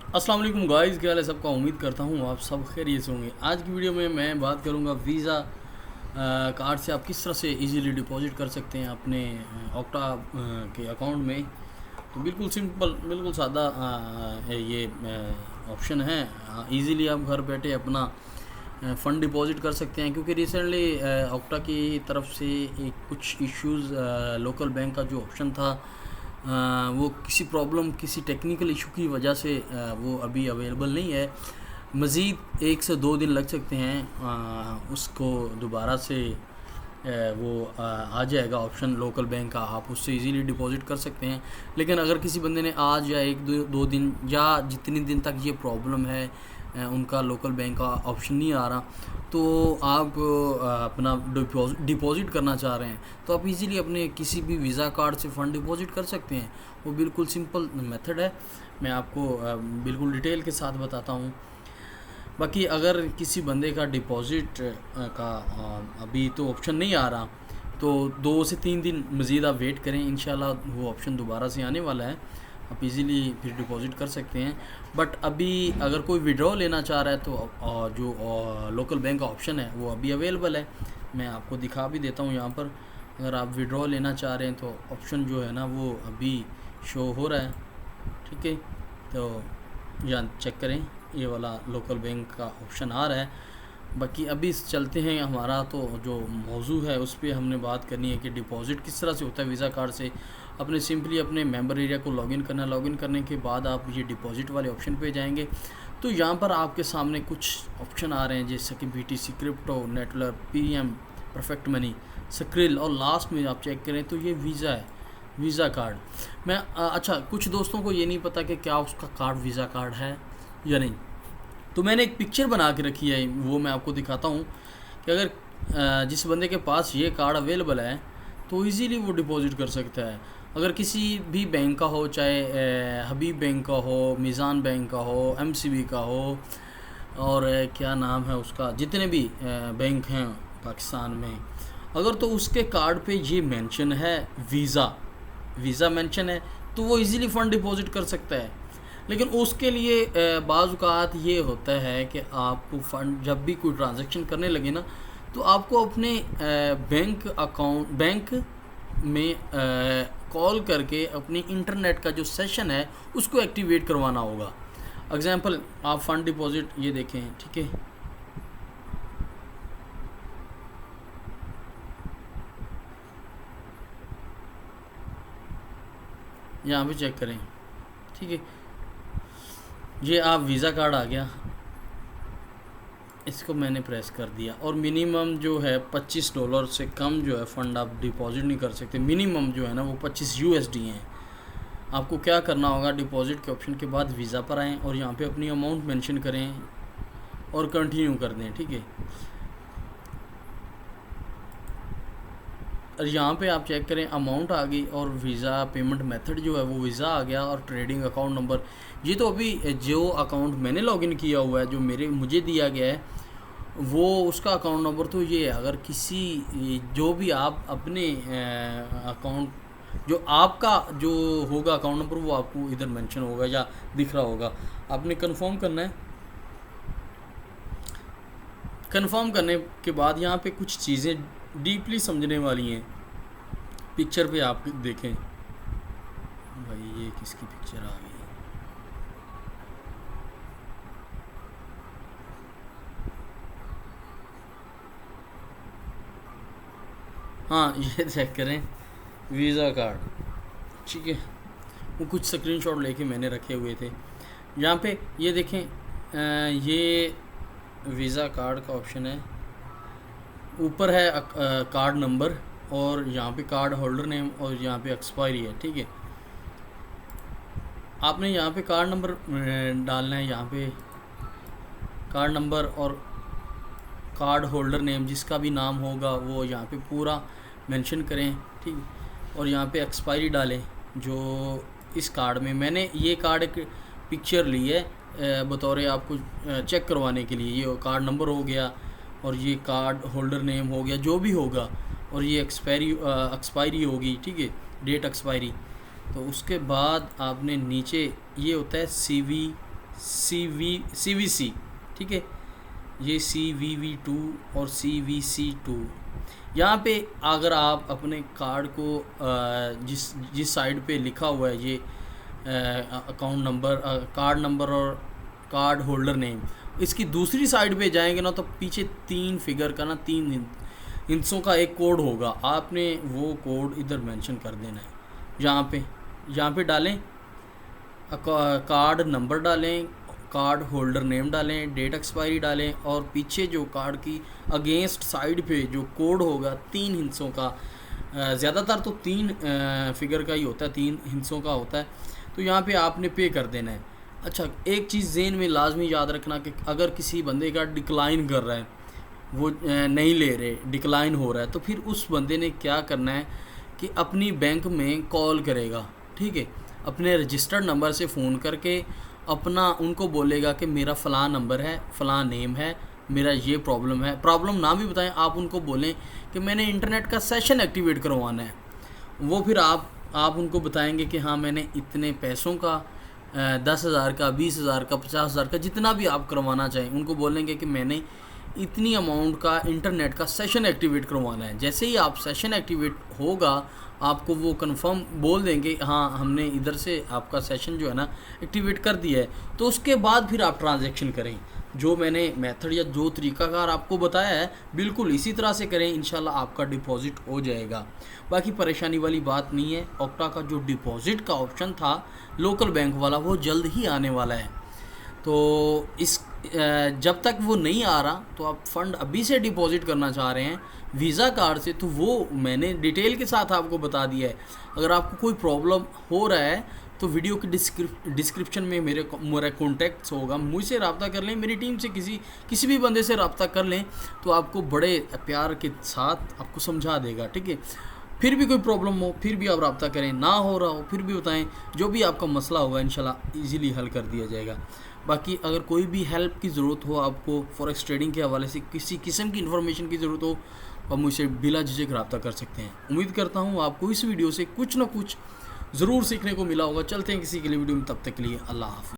अस्सलाम वालेकुम गाइस, क्या हाल है सबका। उम्मीद करता हूँ आप सब खैरियत से होंगे। आज की वीडियो में मैं बात करूँगा वीज़ा कार्ड से आप किस तरह से इजीली डिपॉजिट कर सकते हैं अपने ऑक्टा के अकाउंट में। तो बिल्कुल सिंपल, बिल्कुल सादा ये ऑप्शन है। इजीली आप घर बैठे अपना फ़ंड डिपॉजिट कर सकते हैं, क्योंकि रिसेंटली ऑक्टा की तरफ से कुछ इश्यूज़, लोकल बैंक का जो ऑप्शन था वो किसी प्रॉब्लम, किसी टेक्निकल इशू की वजह से वो अभी अवेलेबल नहीं है। मज़ीद 1 से 2 दिन लग सकते हैं उसको दोबारा से वो आ जाएगा ऑप्शन लोकल बैंक का। आप उससे इजीली डिपॉजिट कर सकते हैं। लेकिन अगर किसी बंदे ने आज या 1 2 दिन या जितने दिन तक ये प्रॉब्लम है उनका लोकल बैंक का ऑप्शन नहीं आ रहा, तो आप अपना डिपॉजिट करना चाह रहे हैं, तो आप इजीली अपने किसी भी वीज़ा कार्ड से फ़ंड डिपॉजिट कर सकते हैं। वो बिल्कुल सिंपल मेथड है, मैं आपको बिल्कुल डिटेल के साथ बताता हूँ। बाकी अगर किसी बंदे का डिपॉजिट का अभी तो ऑप्शन नहीं आ रहा, तो 2 से 3 दिन मज़ीद आप वेट करें, इंशाल्लाह वो ऑप्शन दोबारा से आने वाला है। आप इजीली फिर डिपॉजिट कर सकते हैं। बट अभी अगर कोई विड्रॉ लेना चाह रहा है तो जो लोकल बैंक का ऑप्शन है वो अभी अवेलेबल है। मैं आपको दिखा भी देता हूँ यहाँ पर। अगर आप विड्रॉ लेना चाह रहे हैं तो ऑप्शन जो है ना वो अभी शो हो रहा है, ठीक है। तो यहाँ चेक करें, ये वाला लोकल बैंक का ऑप्शन आ रहा है। बाकी अभी चलते हैं, हमारा तो जो मौजू है उस पर हमने बात करनी है कि डिपॉजिट किस तरह से होता है वीज़ा कार्ड से। अपने सिंपली अपने मेंबर एरिया को लॉगिन करना है। लॉगिन करने के बाद आप ये डिपॉजिट वाले ऑप्शन पे जाएंगे, तो यहाँ पर आपके सामने कुछ ऑप्शन आ रहे हैं, जैसे कि BTC, crypto, network, PM, perfect money, skill, और लास्ट में आप चेक करें तो ये वीज़ा है, वीज़ा कार्ड। मैं अच्छा, कुछ दोस्तों को ये नहीं पता कि क्या उसका कार्ड वीज़ा कार्ड है या नहीं, तो मैंने एक पिक्चर बना के रखी है, वो मैं आपको दिखाता हूँ कि अगर जिस बंदे के पास ये कार्ड अवेलेबल है तो इजीली वो डिपॉजिट कर सकता है। अगर किसी भी बैंक का हो, चाहे हबीब बैंक का हो, मीज़ान बैंक का हो, MCB का हो, और क्या नाम है उसका, जितने भी बैंक हैं पाकिस्तान में, अगर तो उसके कार्ड पे ये मेंशन है वीज़ा मेंशन है, तो वो इजीली फ़ंड डिपॉजिट कर सकता है। लेकिन उसके लिए बाज़ औक़ात ये होता है कि आपको फ़ंड जब भी कोई ट्रांजैक्शन करने लगे ना, तो आपको अपने बैंक में कॉल करके अपनी इंटरनेट का जो सेशन है उसको एक्टिवेट करवाना होगा। एग्जांपल, आप फ़ंड डिपॉजिट ये देखें, ठीक है, यहाँ पे चेक करें, ठीक है। ये आप वीज़ा कार्ड आ गया, इसको मैंने प्रेस कर दिया, और मिनिमम जो है $25 से कम जो है फ़ंड आप डिपॉजिट नहीं कर सकते। मिनिमम जो है ना वो 25 USD हैं। आपको क्या करना होगा, डिपॉजिट के ऑप्शन के बाद वीज़ा पर आएँ और यहाँ पे अपनी अमाउंट मेंशन करें और कंटिन्यू कर दें, ठीक है। और यहाँ पे आप चेक करें, अमाउंट आ गई और वीज़ा पेमेंट मेथड जो है वो वीज़ा आ गया, और ट्रेडिंग अकाउंट नंबर। ये तो अभी जो अकाउंट मैंने लॉगिन किया हुआ है, जो मुझे दिया गया है, वो उसका अकाउंट नंबर तो ये है। अगर किसी जो भी आप अपने अकाउंट, जो आपका जो होगा अकाउंट नंबर, वो आपको इधर मेंशन होगा या दिख रहा होगा। आपने कंफर्म करना है। कंफर्म करने के बाद यहाँ पे कुछ चीज़ें डीपली समझने वाली हैं। पिक्चर पे आप देखें, भाई ये किसकी पिक्चर आ गई है। हाँ, ये चेक करें, वीज़ा कार्ड, ठीक है। वो कुछ स्क्रीनशॉट लेके मैंने रखे हुए थे। यहाँ पे ये देखें, ये वीज़ा कार्ड का ऑप्शन है, ऊपर है कार्ड नंबर, और यहाँ पे कार्ड होल्डर नेम, और यहाँ पे एक्सपायरी है, ठीक है। आपने यहाँ पे कार्ड नंबर डालना है, यहाँ पे कार्ड नंबर और कार्ड होल्डर नेम, जिसका भी नाम होगा वो यहाँ पे पूरा मेंशन करें, ठीक। और यहाँ पे एक्सपायरी डालें। जो इस कार्ड में मैंने ये कार्ड एक पिक्चर ली है बतौर आपको चेक करवाने के लिए, ये कार्ड नंबर हो गया और ये कार्ड होल्डर नेम हो गया, जो भी होगा, और ये एक्सपायरी होगी, ठीक है, डेट एक्सपायरी। तो उसके बाद आपने नीचे ये होता है CVC, ठीक है, ये CVV2 और CVC2। यहाँ पे अगर आप अपने कार्ड को जिस साइड पे लिखा हुआ है ये अकाउंट नंबर, कार्ड नंबर और कार्ड होल्डर नेम, इसकी दूसरी साइड पे जाएंगे ना तो पीछे 3 फिगर का ना 3 हिंसों का एक कोड होगा। आपने वो कोड इधर मेंशन कर देना है। यहाँ पे डालें, कार्ड नंबर डालें, कार्ड होल्डर नेम डालें, डेट एक्सपायरी डालें और पीछे जो कार्ड की अगेंस्ट साइड पे जो कोड होगा 3 हिंसों का, ज़्यादातर तो 3 फिगर का ही होता है, 3 हिंसों का होता है। तो यहाँ पे आपने पे कर देना है। अच्छा, एक चीज़ ज़हन में लाजमी याद रखना कि अगर किसी बंदे का डिक्लाइन कर रहा है, वो नहीं ले रहे, डिक्लाइन हो रहा है, तो फिर उस बंदे ने क्या करना है कि अपनी बैंक में कॉल करेगा, ठीक है, अपने रजिस्टर्ड नंबर से फ़ोन करके अपना उनको बोलेगा कि मेरा फ़लाँ नंबर है, फ़लाँ नेम है, मेरा ये प्रॉब्लम है। प्रॉब्लम ना भी बताएं, आप उनको बोलें कि मैंने इंटरनेट का सेशन एक्टिवेट करवाना है। वो फिर आप उनको बताएंगे कि हाँ मैंने इतने पैसों का 10,000 का, 20,000 का, 50,000 का, जितना भी आप करवाना चाहें, उनको बोलेंगे कि मैंने इतनी अमाउंट का इंटरनेट का सेशन एक्टिवेट करवाना है। जैसे ही आप सेशन एक्टिवेट होगा, आपको वो कंफर्म बोल देंगे हाँ हमने इधर से आपका सेशन जो है ना एक्टिवेट कर दिया है। तो उसके बाद फिर आप ट्रांजैक्शन करें। जो मैंने मेथड या जो तरीकाकार आपको बताया है बिल्कुल इसी तरह से करें, इंशाल्लाह आपका डिपॉज़िट हो जाएगा। बाकी परेशानी वाली बात नहीं है। ऑक्टा का जो डिपॉज़िट का ऑप्शन था लोकल बैंक वाला, वो जल्द ही आने वाला है। तो जब तक वो नहीं आ रहा तो आप फ़ंड अभी से डिपॉज़िट करना चाह रहे हैं वीज़ा कार्ड से, तो वो मैंने डिटेल के साथ आपको बता दिया है। अगर आपको कोई प्रॉब्लम हो रहा है तो वीडियो की डिस्क्रिप्शन में मेरा कॉन्टैक्ट्स होगा, मुझसे रब्ता कर लें, मेरी टीम से किसी भी बंदे से रब्ता कर लें तो आपको बड़े प्यार के साथ आपको समझा देगा, ठीक है। फिर भी कोई प्रॉब्लम हो फिर भी आप रब्ता करें, ना हो रहा हो फिर भी बताएं, जो भी आपका मसला होगा इंशाल्लाह इजीली हल कर दिया जाएगा। बाकी अगर कोई भी हेल्प की ज़रूरत हो, आपको फॉरेक्स ट्रेडिंग के हवाले से किसी किस्म की इन्फॉर्मेशन की ज़रूरत हो, आप मुझसे बिला झिझक रब्ता कर सकते हैं। उम्मीद करता हूँ आपको इस वीडियो से कुछ ना कुछ ज़रूर सीखने को मिला होगा। चलते हैं किसी के लिए वीडियो में, तब तक के लिए अल्लाह हाफ़िज़।